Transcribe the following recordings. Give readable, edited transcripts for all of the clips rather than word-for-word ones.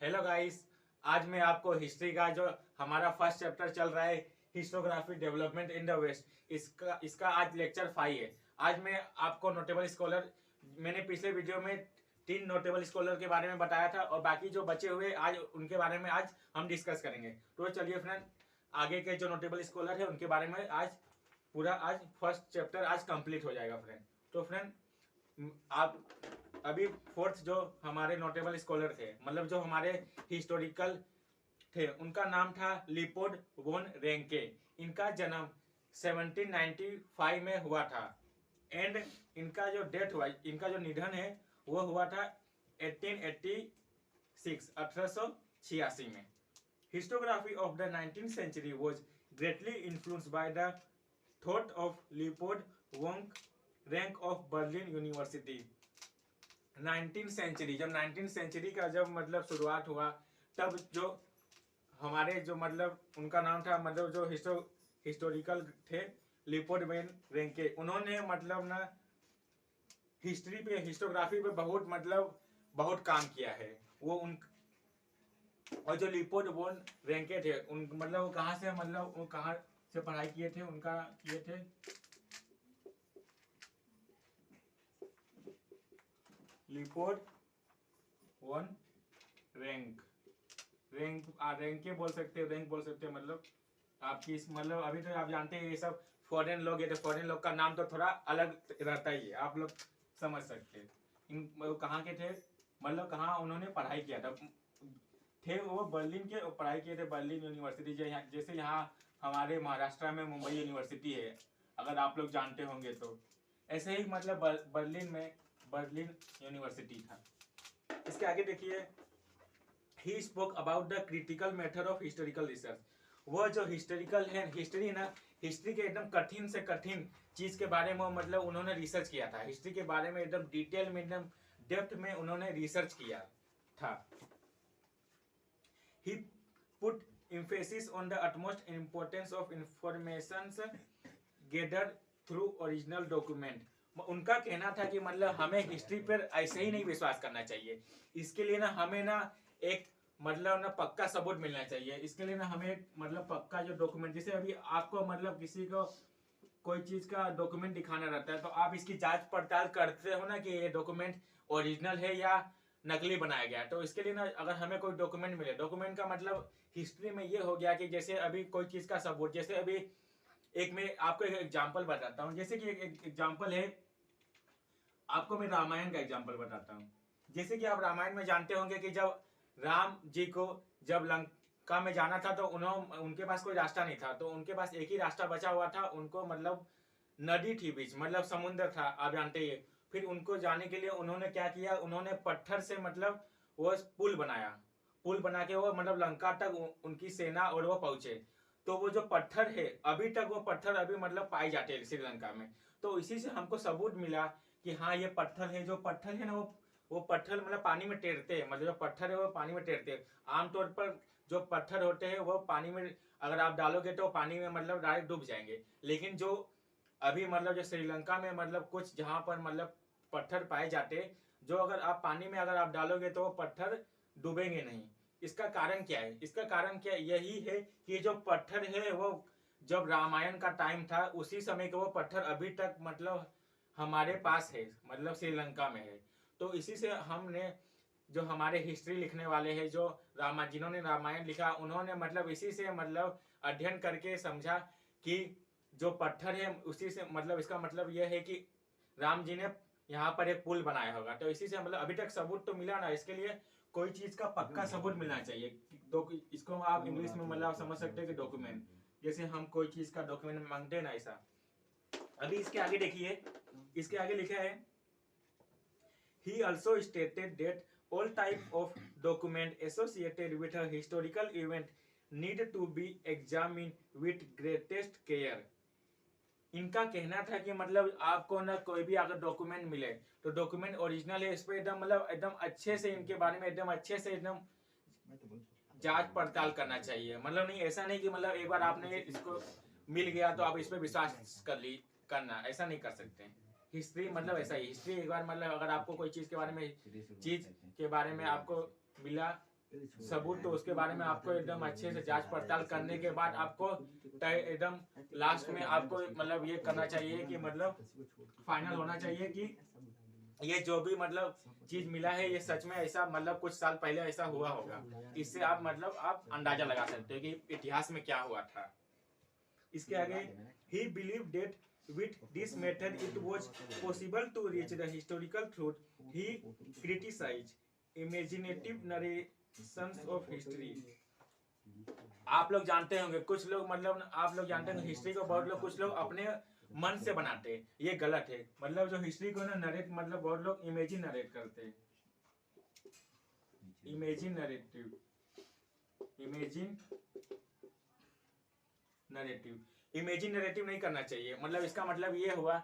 Hello guys. आज मैं आपको हिस्ट्री का जो हमारा फर्स्ट चैप्टर चल रहा है, historiography development in the west, इसका इसका आज लेक्चर 5 है। आज मैं आपको नोटेबल स्कॉलर, मैंने पिछले वीडियो में 3 नोटेबल स्कॉलर के बारे में बताया था और बाकी जो बचे हुए आज उनके बारे में आज हम डिस्कस करेंगे। तो चलिए फ्रेंड, आगे के जो नोटेबल स्कॉलर है उनके बारे में आज फर्स्ट चैप्टर आज कंप्लीट हो जाएगा फ्रेंड। तो फ्रेंड, आप अभी फोर्थ जो हमारे नोटेबल स्कॉलर थे, मतलब जो हमारे हिस्टोरिकल थे, उनका नाम था लियोपोल्ड वोन रेंके। इनका जन्म 1795 में हुआ था एंड इनका जो डेथ हुआ, इनका जो निधन है वो हुआ था 1886 में। Histography of the 19th century was greatly influenced by the thought of Leopold von Ranke of Berlin university. 19th century, जब 19th सेंचुरी का जब मतलब शुरुआत हुआ, तब जो हमारे जो मतलब उनका नाम था, मतलब जो हिस्टोरिकल थे लियोपोल्ड वोन रेंके, उन्होंने मतलब ना हिस्टोग्राफी पे बहुत काम किया है। वो उन और जो लियोपोल्ड वोन रेंके थे, उन मतलब वो कहाँ से पढ़ाई किए थे, उनका किए थे लियोपोल्ड वोन रैंके बोल सकते हो, रैंक बोल सकते हो। मतलब आपकी मतलब अभी तो आप जानते हैं ये सब फॉरेन लोग है, तो फॉरेन लोग का नाम तो थोड़ा अलग रहता ही है, आप लोग समझ सकते हैं। वो कहाँ के थे, मतलब कहाँ उन्होंने पढ़ाई किया था, थे वो बर्लिन के पढ़ाई किए थे, बर्लिन यूनिवर्सिटी। जैसे यहाँ हमारे महाराष्ट्र में मुंबई यूनिवर्सिटी है, अगर आप लोग जानते होंगे तो ऐसे ही मतलब बर्लिन यूनिवर्सिटी था। इसके आगे देखिए, he spoke about the critical method of historical research. वह जो हिस्टोरिकल है, हिस्ट्री ना, हिस्ट्री के एकदम कठिन से कठिन चीज के बारे में मतलब उन्होंने रिसर्च किया था। हिस्ट्री के बारे में एकदम डिटेल में, एकदम डेप्थ में उन्होंने रिसर्च किया था। ही put emphasis on the utmost importance of information gathered through original document। उनका कहना था कि मतलब हमें हिस्ट्री पर ऐसे ही नहीं विश्वास करना चाहिए, इसके लिए ना हमें ना एक मतलब ना पक्का सबूत मिलना चाहिए। इसके लिए ना हमें मतलब पक्का जो डॉक्यूमेंट, जैसे अभी आपको मतलब किसी को कोई चीज का डॉक्यूमेंट दिखाना रहता है, तो आप इसकी जांच पड़ताल करते हो ना कि ये डॉक्यूमेंट ओरिजिनल है या नकली बनाया गया है। तो इसके लिए ना अगर हमें कोई डॉक्यूमेंट मिले, डॉक्यूमेंट का मतलब हिस्ट्री में ये हो गया कि जैसे अभी कोई चीज का सबूत, जैसे अभी एक मैं आपको एक एग्जांपल बताता हूँ। जैसे कि एक एग्जांपल है, आपको मैं रामायण का एग्जांपल बताता हूँ। जैसे कि आप रामायण में जानते होंगे कि जब राम जी को जब लंका में जाना था, तो उनके पास कोई रास्ता नहीं था, तो उनके पास एक ही रास्ता बचा हुआ था। उनको मतलब नदी थी बीच, मतलब समुद्र था, आप जानते ही। फिर उनको जाने के लिए उन्होंने क्या किया, उन्होंने पत्थर से मतलब वो पुल बनाया। पुल बना के वो मतलब लंका तक उनकी सेना और वो पहुंचे। तो वो जो पत्थर है, अभी तक वो पत्थर अभी मतलब पाए जाते हैं श्रीलंका में। तो इसी से हमको सबूत मिला कि हाँ ये पत्थर है। जो पत्थर है ना, वो पत्थर मतलब पानी में तैरते हैं, मतलब जो पत्थर है वो पानी में तैरते हैं। आमतौर पर जो पत्थर होते हैं वो पानी में अगर आप डालोगे तो पानी में मतलब डायरेक्ट डूब जाएंगे। लेकिन जो अभी मतलब जो श्रीलंका में मतलब कुछ जहां पर मतलब पत्थर पाए जाते, जो अगर आप पानी में अगर आप डालोगे तो वो पत्थर डूबेंगे नहीं। इसका कारण क्या है, इसका कारण क्या यही है कि जो पत्थर है वो जब रामायण का टाइम था उसी समय के वो पत्थर अभी तक मतलब हमारे पास है, मतलब श्रीलंका में है। तो इसी से हमने जो हमारे हिस्ट्री लिखने वाले हैं, जो जिन्होंने रामायण लिखा, उन्होंने मतलब इसी से मतलब अध्ययन करके समझा कि जो पत्थर है उसी से मतलब इसका मतलब यह है कि राम जी ने यहाँ पर एक पुल बनाया होगा। तो इसी से मतलब अभी तक सबूत तो मिला ना, इसके लिए कोई चीज का पक्का सबूत मिलना चाहिए। इसको आप इंग्लिश में मतलब आप समझ सकते हैं कि डॉक्यूमेंट, जैसे हम कोई चीज का डॉक्यूमेंट मांगते हैं ना, ऐसा। अभी इसके आगे देखिए, इसके आगे लिखा है, he also stated that all type of document associated with a historical event need to be examined with greatest care। इनका कहना था कि मतलब आपको ना कोई भी अगर डॉक्यूमेंट मिले तो डॉक्यूमेंट ओरिजिनल है, इस पर एकदम मतलब एकदम अच्छे से इनके बारे में एकदम अच्छे से एकदम जांच पड़ताल करना चाहिए। मतलब नहीं, ऐसा नहीं कि मतलब एक बार आपने इसको मिल गया तो आप इस पर विश्वास करना, ऐसा नहीं कर सकते। हिस्ट्री मतलब ऐसा ही, हिस्ट्री एक बार मतलब अगर आपको कोई चीज के बारे में आपको मिला सबूत, तो उसके बारे में आपको एकदम अच्छे से जांच पड़ताल करने के बाद आपको एकदम लास्ट में आपको मतलब ये करना चाहिए कि मतलब फाइनल होना चाहिए कि ये जो भी मतलब चीज मिला है ये सच में ऐसा मतलब कुछ साल पहले ऐसा हुआ होगा। इससे आप मतलब आप अंदाजा लगा सकते हो कि इतिहास में क्या हुआ था। इसके आगे ही believe date with this method it was possible to reach the historical truth. He criticized imaginative narrations of history. आप लोग जानते होंगे कुछ लोग मतलब आप लोग जानते होंगे हिस्ट्री को बहुत लोग कुछ लोग अपने मन से बनाते हैं, ये गलत है। मतलब जो हिस्ट्री को ना नरेट मतलब बहुत लोग इमेजिन नरेट करते हैं, imagine narrative, imagine narrative, imagine narrative नहीं करना चाहिए। मतलब इसका मतलब ये हुआ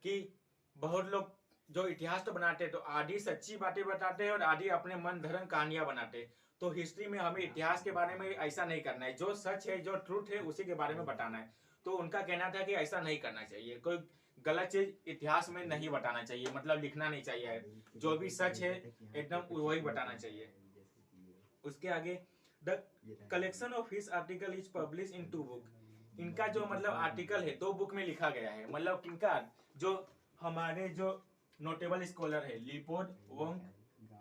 कि बहुत लोग जो इतिहास तो बनाते हैं तो आधी सच्ची बातें बताते हैं और आधी अपने मन धर्म कहानियां बनाते हैं। तो हिस्ट्री में हमें इतिहास के बारे में ऐसा नहीं करना है, जो सच है जो ट्रूथ है उसी के बारे में बताना है। तो उनका कहना था कि ऐसा नहीं करना चाहिए, कोई गलत चीज इतिहास में नहीं बताना चाहिए, मतलब लिखना नहीं चाहिए, जो भी सच है एकदम वही बताना चाहिए। उसके आगे the collection of his article is publish in 2 book. इनका जो मतलब आर्टिकल है 2 बुक में लिखा गया है। मतलब किनका, जो हमारे जो नोटेबल स्कॉलर है लिपोड वोंग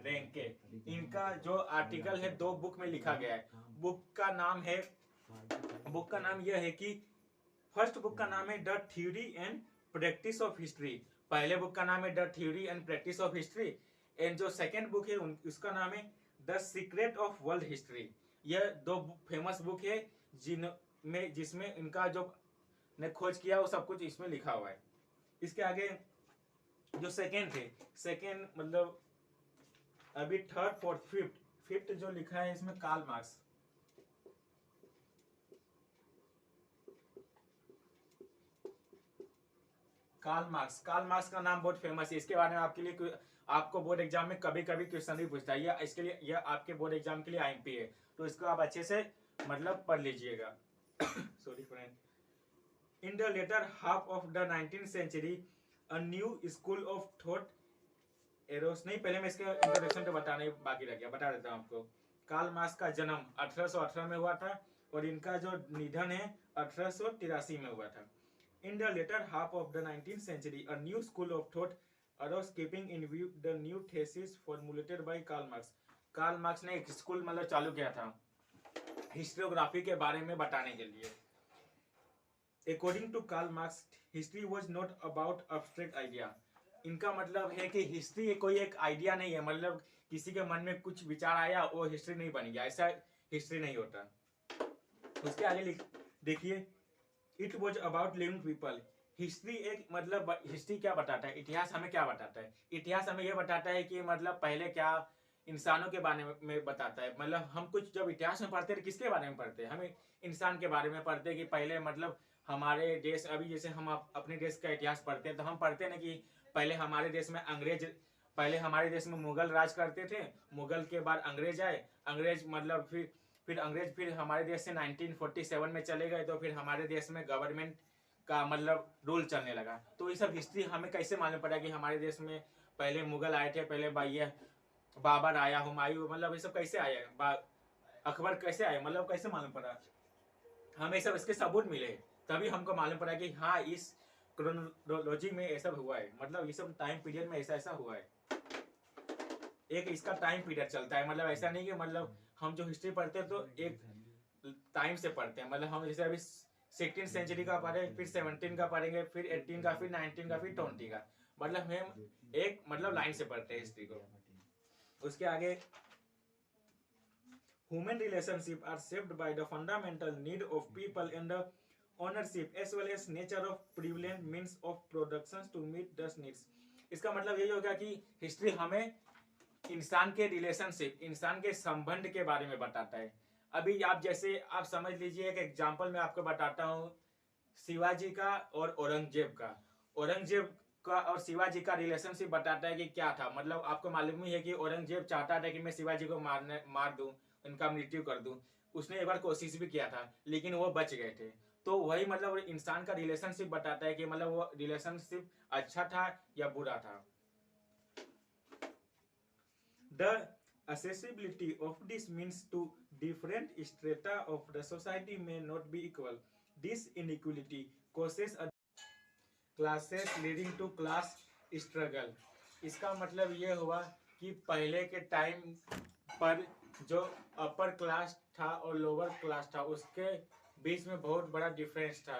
रेंके, इनका जो आर्टिकल है 2 बुक में लिखा गया है। बुक का नाम यह है कि फर्स्ट बुक का नाम है the theory and practice of history. पहले बुक का नाम है the theory and practice of history, and जो सेकेंड बुक है उसका नाम है the secret of world history. यह 2 फेमस बुक है जिसमें इनका जो ने खोज किया वो सब कुछ इसमें लिखा हुआ है। इसके आगे जो सेकेंड थे, सेकेंड मतलब अभी थर्ड फोर्थ फिफ्थ जो लिखा है इसमें कार्ल मार्क्स। कार्ल मार्क्स का नाम बहुत फेमस है। इसके बारे में आपके लिए आपको बोर्ड एग्जाम में कभी कभी क्वेश्चन भी पूछता है, इसके लिए यह आपके बोर्ड एग्जाम के लिए आईएमपी है, तो इसको आप अच्छे से मतलब पढ़ लीजिएगा। Sorry friend. In the latter half of the 19th century a new school of thought arose नहीं, पहले मैं इसके इंट्रोडक्शन तो बताने बाकी रह गया, बता देता हूँ आपको। कार्ल मार्क्स का जन्म 1818 में हुआ था और इनका जो निधन है 1883 में हुआ था। In the later half of the 19th century, a new school of thought arose, keeping in view the new thesis formulated by Karl Marx. Karl Marx ने एक स्कूल मतलब चालू किया था हिस्टोग्राफी के बारे में बताने के लिए। According to Karl Marx, history was not about abstract idea. इनका मतलब है कि हिस्ट्री कोई एक आइडिया नहीं है, मतलब किसी के मन में कुछ विचार आया वो हिस्ट्री नहीं बन गया, ऐसा हिस्ट्री नहीं होता। उसके आगे देखिए, it was about living people. History एक मतलब हिस्ट्री क्या बताता है, इतिहास हमें क्या बताता है? इतिहास हमें यह बताता है कि मतलब पहले क्या इंसानों के बारे में बताता है। मतलब हम कुछ जब इतिहास में पढ़ते हैं किसके बारे में पढ़ते हैं? हमें इंसान के बारे में पढ़ते हैं कि पहले मतलब हमारे देश, अभी जैसे हम अपने देश का इतिहास पढ़ते हैं तो हम पढ़ते हैं ना कि पहले हमारे देश में पहले हमारे देश में मुगल राज करते थे, मुगल के बाद अंग्रेज आए, अंग्रेज मतलब फिर अंग्रेज फिर हमारे देश से 1947 में चले गए, तो फिर हमारे देश में गवर्नमेंट का मतलब रूल चलने लगा। तो ये सब हिस्ट्री हमें कैसे मालूम पड़ा कि हमारे देश में पहले मुगल आए थे, पहले बाबर आया, हुमायूं, मतलब ये सब कैसे आया, अकबर कैसे आए, मतलब कैसे मालूम पड़ा? हमें सब इसके सबूत मिले तभी हमको मालूम पड़ा कि हाँ इस क्रोनोलॉजी में ऐसा हुआ है, मतलब ये सब टाइम पीरियड में ऐसा हुआ है। एक इसका टाइम पीरियड चलता है, मतलब ऐसा नहीं कि मतलब हम जो हिस्ट्री पढ़ते हैं तो एक टाइम से पढ़ते हैं। मतलब हम जैसे अभी 16th सेंचुरी का पढ़े, फिर 17 का पढ़ेंगे, फिर 18 का, फिर 19 का, फिर 20 का, मतलब हम एक मतलब लाइन से पढ़ते हैं हिस्ट्री को। उसके आगे human relationship are shaped by the fundamental need of people and the ownership as well as nature of prevalent means of production to meet the needs. इसका मतलब यही होगा कि हिस्ट्री हमें इंसान के रिलेशनशिप, इंसान के संबंध के बारे में बताता है। अभी आप जैसे आप समझ लीजिए, एक एग्जांपल मैं आपको बताता हूँ शिवाजी का और औरंगजेब का। औरंगजेब का और शिवाजी का रिलेशनशिप बताता है कि क्या था। मतलब आपको मालूम ही है कि औरंगजेब चाहता था कि मैं शिवाजी को मार दूं, उनका मृत्यु कर दूं। उसने एक बार कोशिश भी किया था लेकिन वो बच गए थे। तो वही मतलब इंसान का रिलेशनशिप बताता है कि मतलब वो रिलेशनशिप अच्छा था या बुरा था। The Accessibility of this means to different strata of the society may not be equal. This inequality causes a classes leading to class struggle. इसका मतलब ये हुआ कि पहले के टाइम पर जो अपर क्लास था और लोअर क्लास था उसके बीच में बहुत बड़ा डिफरेंस था।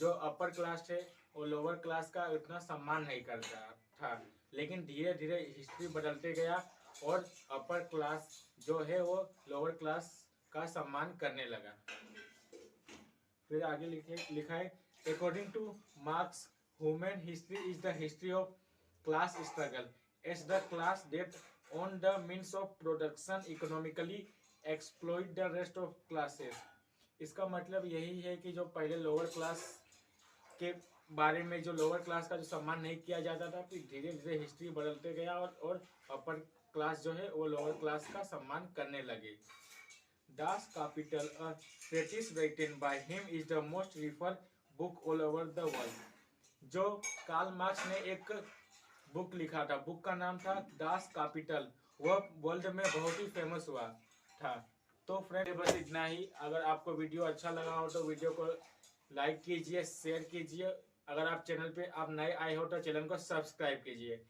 जो अपर क्लास थे और लोअर क्लास का उतना सम्मान नहीं करता था, लेकिन धीरे धीरे हिस्ट्री बदलते गया और अपर क्लास जो है वो लोअर क्लास का सम्मान करने लगा। फिर आगे लिखा है according to Marx human history is the history of class struggle as the class that on the means of production economically exploit the rest of classes. इसका मतलब यही है कि जो पहले लोअर क्लास के बारे में जो लोअर क्लास का जो सम्मान नहीं किया जाता था, फिर धीरे धीरे हिस्ट्री बदलते गया और अपर क्लास जो है वो लोअर क्लास का सम्मान करने लगे। Das Kapital, a treatise written by him, is the most referred book all over the world. जो कार्ल मार्क्स ने एक बुक लिखा था, बुक का नाम था दास कैपिटल, वह वर्ल्ड में बहुत ही फेमस हुआ था। तो फ्रेंड बस इतना ही। अगर आपको वीडियो अच्छा लगा हो तो वीडियो को लाइक कीजिए, शेयर कीजिए। अगर आप चैनल पे आप नए आए हो तो चैनल को सब्सक्राइब कीजिए।